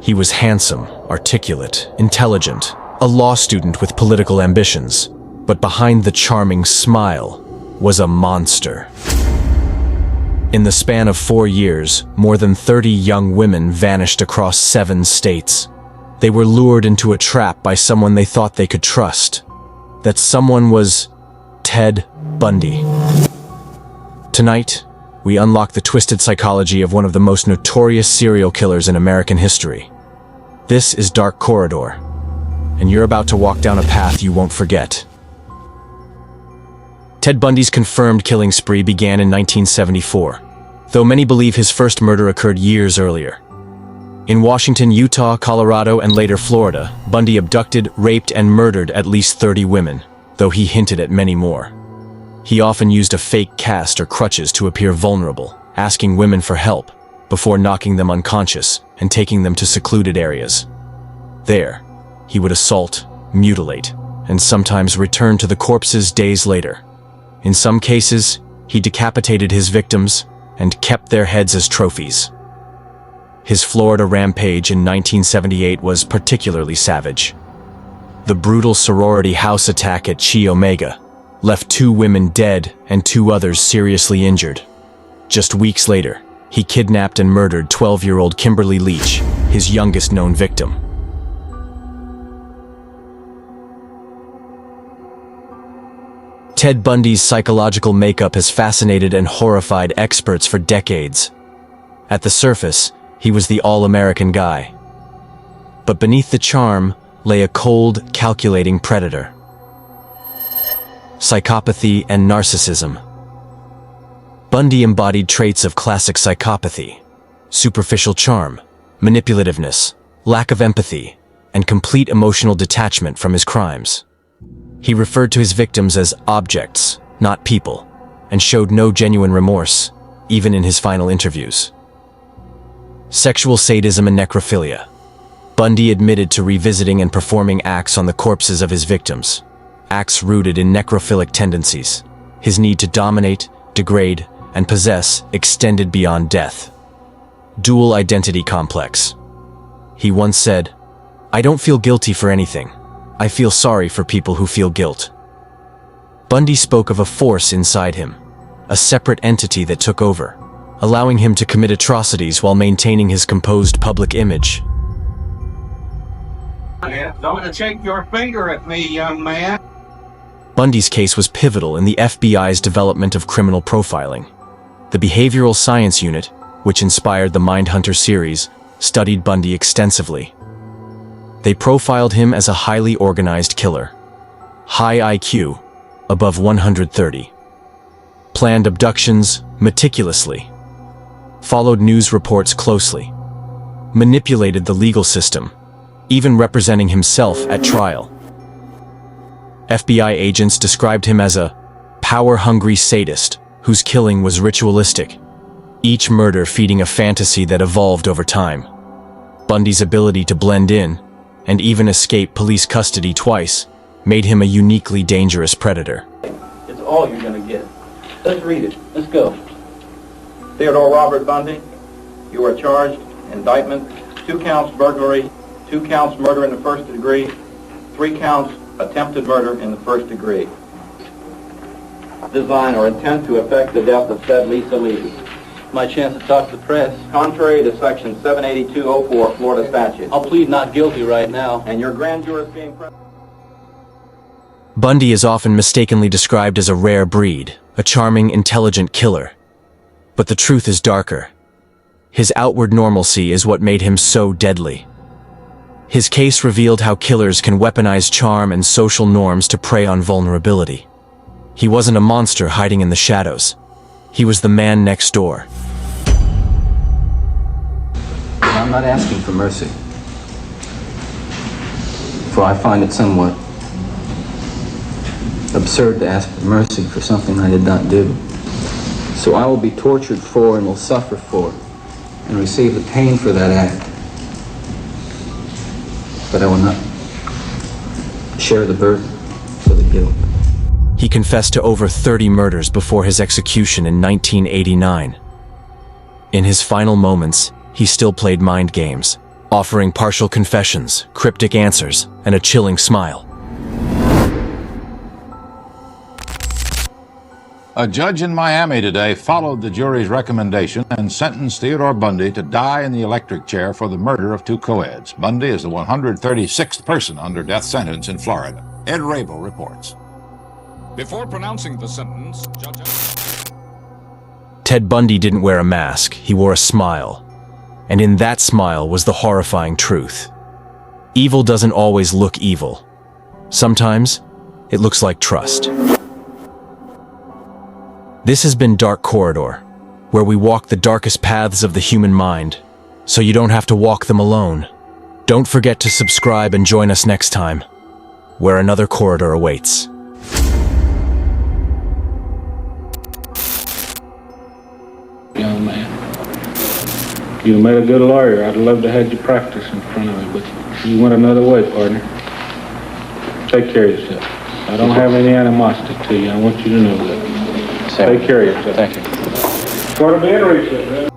He was handsome, articulate, intelligent, a law student with political ambitions. But behind the charming smile was a monster. In the span of 4 years, more than 30 young women vanished across 7 states. They were lured into a trap by someone they thought they could trust. That someone was Ted Bundy. Tonight, we unlock the twisted psychology of one of the most notorious serial killers in American history. This is Dark Corridor, and you're about to walk down a path you won't forget. Ted Bundy's confirmed killing spree began in 1974, though many believe his first murder occurred years earlier. In Washington, Utah, Colorado, and later Florida, Bundy abducted, raped, and murdered at least 30 women, though he hinted at many more. He often used a fake cast or crutches to appear vulnerable, asking women for help, before knocking them unconscious and taking them to secluded areas. There, he would assault, mutilate, and sometimes return to the corpses days later. In some cases, he decapitated his victims and kept their heads as trophies. His Florida rampage in 1978 was particularly savage. The brutal sorority house attack at Chi Omega left 2 women dead and 2 others seriously injured. Just weeks later, he kidnapped and murdered 12-year-old Kimberly Leach, his youngest known victim. Ted Bundy's psychological makeup has fascinated and horrified experts for decades. At the surface, he was the all-American guy. But beneath the charm lay a cold, calculating predator. Psychopathy and narcissism. Bundy embodied traits of classic psychopathy: superficial charm, manipulativeness, lack of empathy, and complete emotional detachment from his crimes. He referred to his victims as objects, not people, and showed no genuine remorse, even in his final interviews. Sexual sadism and necrophilia. Bundy admitted to revisiting and performing acts on the corpses of his victims, acts rooted in necrophilic tendencies. His need to dominate, degrade, and possess extended beyond death. Dual identity complex. He once said, "I don't feel guilty for anything. I feel sorry for people who feel guilt." Bundy spoke of a force inside him, a separate entity that took over, allowing him to commit atrocities while maintaining his composed public image. Don't shake your finger at me, young man. Bundy's case was pivotal in the FBI's development of criminal profiling. The Behavioral Science Unit, which inspired the Mindhunter series, studied Bundy extensively. They profiled him as a highly organized killer. High IQ, above 130. Planned abductions meticulously. Followed news reports closely. Manipulated the legal system, even representing himself at trial. FBI agents described him as a power-hungry sadist whose killing was ritualistic, each murder feeding a fantasy that evolved over time. Bundy's ability to blend in and even escape police custody twice made him a uniquely dangerous predator. It's all you're going to get. Let's read it. Let's go. Theodore Robert Bundy, you are charged, indictment, 2 counts burglary, 2 counts murder in the first degree, 3 counts attempted murder in the first degree. Design or intent to effect the death of said Lisa Levy. My chance to talk to the press. Contrary to section 78204 Florida statute. I'll plead not guilty right now. And your grand jury is being present. Bundy is often mistakenly described as a rare breed, a charming, intelligent killer. But the truth is darker. His outward normalcy is what made him so deadly. His case revealed how killers can weaponize charm and social norms to prey on vulnerability. He wasn't a monster hiding in the shadows. He was the man next door. I'm not asking for mercy, for I find it somewhat absurd to ask for mercy for something I did not do. So I will be tortured for and will suffer for and receive the pain for that act. But I will not share the burden for the guilt. He confessed to over 30 murders before his execution in 1989. In his final moments, he still played mind games, offering partial confessions, cryptic answers, and a chilling smile. A judge in Miami today followed the jury's recommendation and sentenced Theodore Bundy to die in the electric chair for the murder of 2 co-eds. Bundy is the 136th person under death sentence in Florida. Ed Rabel reports. Before pronouncing the sentence, Judge... Ted Bundy didn't wear a mask, he wore a smile. And in that smile was the horrifying truth. Evil doesn't always look evil. Sometimes, it looks like trust. This has been Dark Corridor, where we walk the darkest paths of the human mind, so you don't have to walk them alone. Don't forget to subscribe and join us next time, where another corridor awaits. Young man, you made a good lawyer. I'd love to have you practice in front of me, but you went another way, partner. Take care of yourself. I don't have any animosity to you. I want you to know that. Take care of yourself. Thank you. Go to bed, Rachel.